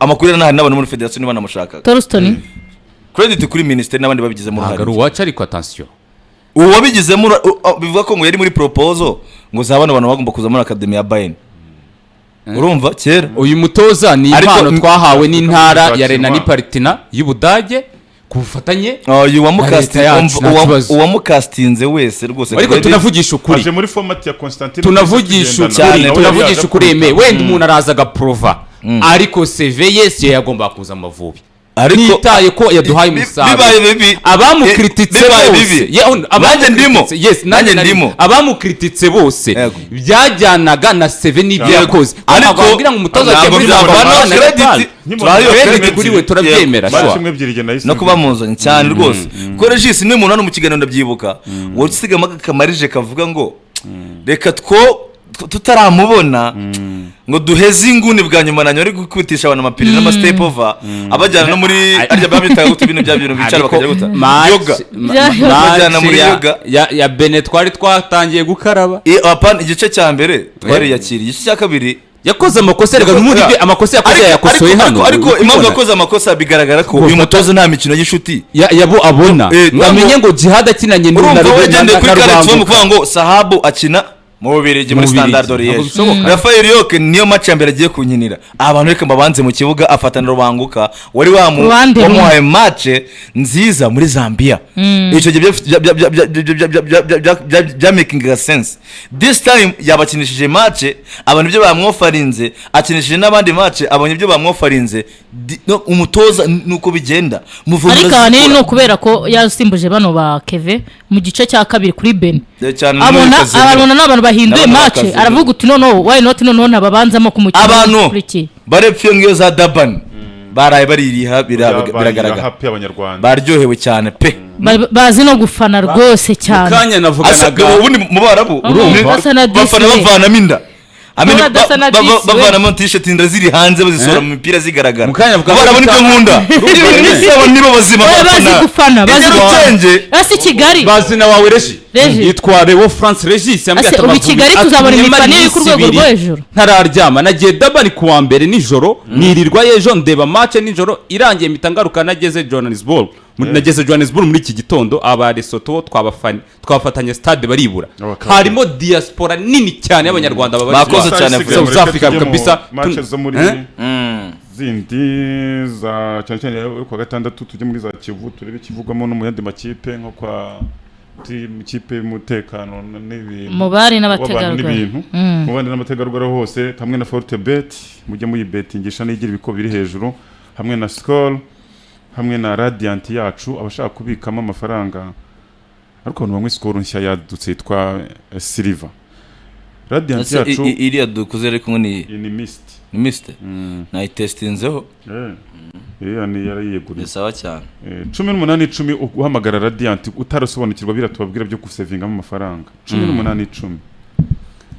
amakuru n'ahandi n'abantu muri federation niba namushaka Torstoni credit kuri minister n'abandi babigizemo uruhare ntabwo waca ariko attention uwabigizemo bivuga ko ngo yari muri proposal ngo zabana abantu bagomba kuza muri academy ya Bayern urumva kera uyu mutoza ni impano twahawe n'intara ya Renani Palatina y'Ubudage kubufatanye uyu wamukastinze wese rwose ariko tunavugisha ukuri aje muri format ya Constantine tunavugisha ukuri wenda umuntu araza agaprova ariko CV yes yagomba kuza Amavubi nitaye ko yaduhaye umusaruro abamukrititse bose nanjye ndimo abamukrititse bose byajyanaga na CV n'ibyo yakoze ariko kugira ngo umutoza cyo muri credit kuri we turabyemera no kuba muzanye cyane rwose ko Regis ni umuntu hano mu kiganiro ndabyibuka wasiga Kamarije kavuga ngo reka tutaramubona ngo duheze inguni bwa nyuma nanyo ari gukutisha abantu amapiri n'ama step over abajyana no muri arya babitaga gutu ibintu bya bintu bicara bakajya guta yoga abajyana muri yoga ya Bene twari twatangiye gukaraba apana igice cya mbere twari yakiriye igice cya kabiri yakoze amakosa rega n'umundi amakosa yakoze yakosoye hano ariko impamvu yakoze amakosa bigaragara ko uyu mutoza nta mikino y'ishuti yabo abona amenye ngo Jihad akinanye n'Urwanda kuvuga ngo Sahabu akina mu Bubiligi muri Standard Liège Rafael Yoke niyo match ya mbere agiye kunkinira abantu reka mbabanze mu kibuga afatana Rubanguka wari wamuhaye match nziza muri Zambia icyo gihe bya making sense this time yabakinishije match abantu ibyo bamwofarinze akinishije n'abandi match abonye ibyo bamwofarinze umutoza nuko bigenda ariko abane no kubera ko yasimbuje bano ba Keve mu gice cya kabiri kuri Ben abona n'abantu bahinduye match aravuga uti no why not no nababanzamo kumukina abantu barepfye ngiyo za Durban baraye baririha biragaragara baryohewe cyane pe bazi no gufana rwose cyane kanya navuganaga ubundi mu Barabu bafana bavanamo inda bavana t-shirt inda ziri hanze bazisora mu mipira zigaragara barabona ibyo nkunda nibo bazima gufana bazi Kigali bazi na wawe Regi yitwa Rewo France Regis yambwiye ati Kigali tuzabona imifanire ku rwego rwo hejuru ntararyama nagiye Durban kuwa mbere nijoro nirirwa yejo ndeba match nijoro irangiye mitangaruka nageze Johannesburg muri iki gitondo aba Lesotho twabafatanye stade baribura harimo diaspora nini cyane y'abanyarwanda bakoze cyane South Africa kabisa match zo muri zindi za cyane kwa gatandatu tujye muri za Kivu turebe kivugamo no mu yandi makipe nko kwa ikipe y'umutekano n'ibintu mu bari n'abategarugori mu bandi n'abategarugori hose hamwe na Fortebet mujye muri betingisha n'igira ibiko biri hejuru hamwe na Skol hamwe na Radiant yacu abashaka kubikamo amafaranga ariko abantu bamwe Skol nshya yadutse yitwa Silver Radiant yacu iriya dukuze ariko ni mist nayitestinzeho ni yarayeguriye sawa cyane 18 uhamagara Radiant utarasobanukirwa bira tubabwira byo kusevingamo amafaranga 18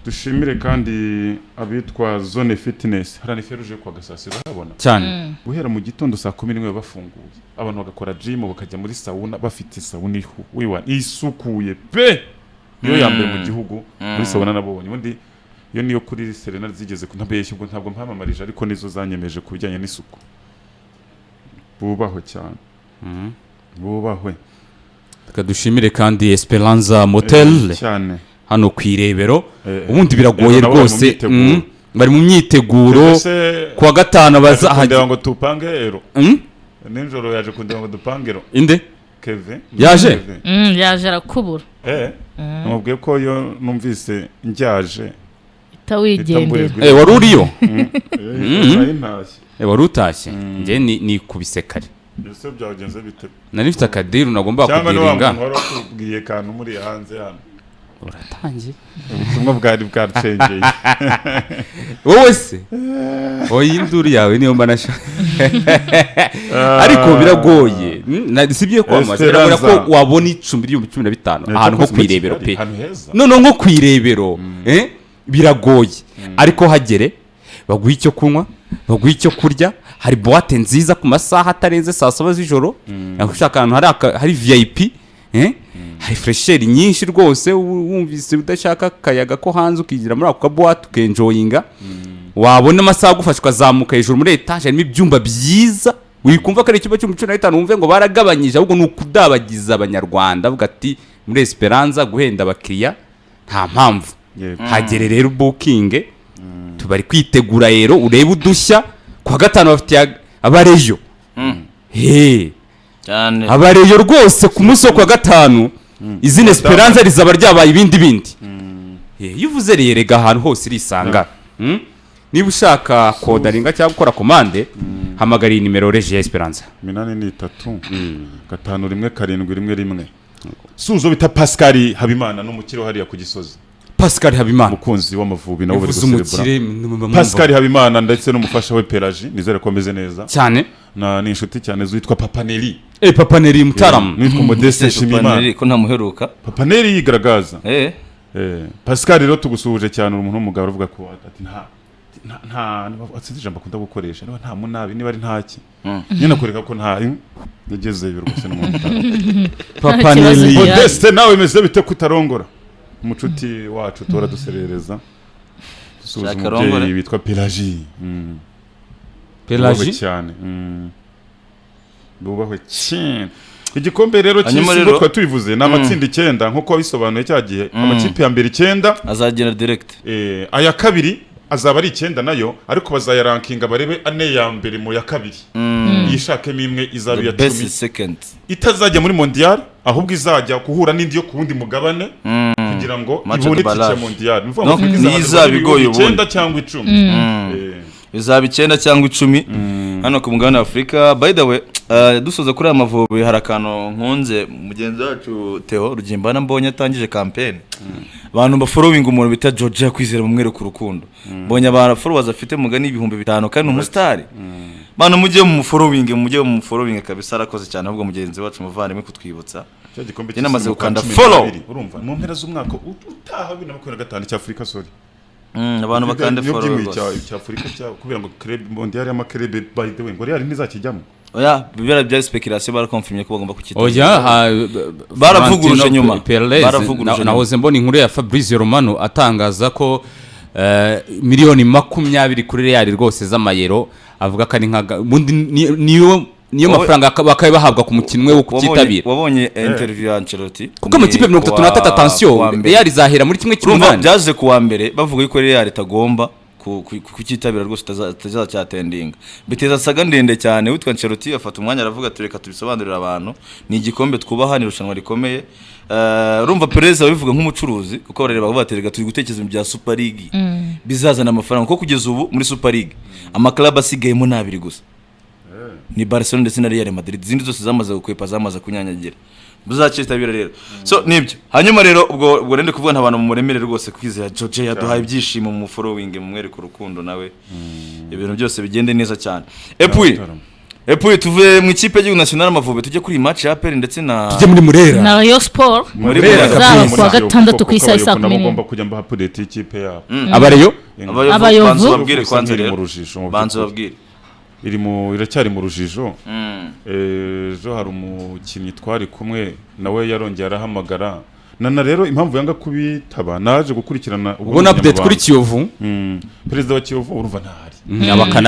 dushimire kandi abitwa Zone Fitness harani feruje kwa Gasasiro habona cyane guhera mu gitondo saa 11 bafunguye abantu bagakora gym bakajya muri sauna bafite sauna wiwa isukuye pe yo yambaye mu gihugu muri sauna nabonye ubundi yo niyo kuri Serena zigeze kuntabeshye ubwo ntabwo mpamamarije ariko nizo zanyemeje kubijyanye n'isuku bubahwe cyane bubahwe tukadushimire kandi Esperanza Motel cyane hano kwirebero ubundi biragoye rwose bari mu myiteguro kwa gatano bazahajya ngo tupange ero ninjoro yaje kundeba ngo dupangero inde Keve yaje arakubura namubwiye ko yo numvise njyaje itawigendera wari uriyo wari utashye nge ni kubise kare ese byagenze bite nari mfite akadiru nagomba kubiringa cyangwa no wari wakubwiye kantu muri hanze hano uratangiye ubutumwa bwari bwaracengeye wowe se oya induru yawe niyo mba nashaka ariko biragoye sibye kwamaza biragora ko wabona icumbi ry'ibihumbi 15 ahantu nko kwirebero pe none nko kwirebero biragoye ariko hagere baguha icyo kunywa baguha icyo kurya hari boîte nziza ku masaha atarenze saa 7 z'ijoro ushaka ahantu hari VIP hari fresheri nyinshi rwose wumvise udashaka akayaga ko hanze ukigira muri ako boîte ukenjoyinga wabona amasaha gufashwa ukazamuka hejuru muri etage harimo ibyumba byiza wikumva ko ari ikigo cy'umuco wumve ngo baragabanyije ahubwo ni ukudabagiza abanyarwanda avuga ati muri Esperanza guhenda abakiriya nta mpamvu hagere rero booking tubari kwitegura rero urebe udushya kwa gatanu bafite abareyo cyane abareyo rwose ku munsi wo kwa gatanu izina Esperanza rizaba ryabaye ibindi yuvuze rega ahantu hose irisanga niba ushaka kodaringa cyangwa gukora komande hamagara nimero reje ya Esperanza 835 suzo bita Pascal Habimana n'umukiro hariya ku Gisozi Pascal Habimana mukunzi w'amavubi nawe bari guserebra Pascal Habimana ndetse n'umufasha we Pelagie nizere ko ameze neza cyane na n'inshuti cyane zitwa Papa Neri Papa Neri Mutaram nitwa Modeste Shimima ko ntamuheruka Papa Neri yigaragaza Pascal rero tugusuhuje cyane umuntu w'umugabo uvuga ko ati nta atsinze ijambo akunda gukoresha niba nta munabi niba ari ntaki nyine kureka ko nta yagezeyo rwose no mu Papa Neri Modeste nawe meze bite kutarongora umucuti wacu tora duserereza dusuza umubyeyi bitwa Pelagie cyane bubahwe cyane igikombe rero cy'isi twa tubivuze n'amatsinda 9 nkuko bisobanuye cyagiye amakipe ya mbere 9 azagera direct aya kabiri azaba ari 9 nayo ariko bazayarankinga barebe ane ya mbere mu ya kabiri yishakemo imwe izaba ya 10 itazajya muri mondial ahubwo izajya kuhura n'indi yo kuwundi mugabane kugira ngo ibone itike mondial izaba igoye ubundi 9 cyangwa 10 izaba 9 cyangwa 10 hano ku mugabane wa Afrika. By the way dusoza kuri amavubi harakano nkunze mugenzi wacu Theo Rugimbana mbonye atangije campaign abantu bafollowing umuntu bita George kwizera mu mwere ku rukundo mbonye abantu followers afite mugani ibihumbi 5 kandi umustar bana mujye mu following kabisa arakoze cyane ahubwo mugenzi wacu muvandimwe kutwibutsa inamaze gukanda follow urumva mu mpera z'umwaka utaha 2025 cya Afrika sorry abantu bakande follow cya Afrika cya kubera ngo club mondial y'amakrebe by the way ngo Real ntizakijyamo oya bibera bya speculation barakonfirmye ko bagomba kukita oya baravuguruje nyuma nahoze mbona inkuru ya Fabrizio Romano atangaza ko miliyoni 20 kuri Real rwose z'amayero avuga ko ari nka niyo mafaranga bakaye bahabwa ku mukinwe wo kukitabira wabonye interview ya Ancelotti kuko amakipe 33 attention Real izahera muri kimwe cy'umunani byaje kuwa mbere bavuga ko Real itagomba kukitabira rwose tazacyatendinga biteza saga ndende cyane witwa Ancelotti afata umwanya aravuga tureka tubisobanurira abantu ni igikombe twubaha ni rushanwa rikomeye rumva Perez abivuga nk'umucuruzi kuko bareba babaterega turi gutekereza mu bya Super League bizazana amafaranga kuko kugeza ubu muri Super League amaklub asigayemo nabiri gusa ni Barcelona ndetse na Real Madrid zindi zose zamaze gukwepa zamaze kunyanyagira buzacitabira rero so nibyo hanyuma rero ubwo rende kuvuga nta bantu mu muremere rwose kwizera George yaduhaye ibyishimo mu following mu mwere ku rukundo nawe ibintu byose bigende neza cyane epuye tuvuye mu ikipe y'Igihugu National Amavubi tujye kuri match ya APR ndetse na tujye muri Murera na Rayon Sport zaba kuwa gatandatu ku isaha 10 bagomba kujya mba update ikipe yabo abareyo banzu babwire kwanza rero banzu babwire iracyari mu rujijo ejo hari umukinnyi twari kumwe nawe yarongeye arahamagara nana rero impamvu yanga kubitaba naje gukurikirana ubwo update kuri Kiyovu perezida wa Kiyovu urumva ntahari abakana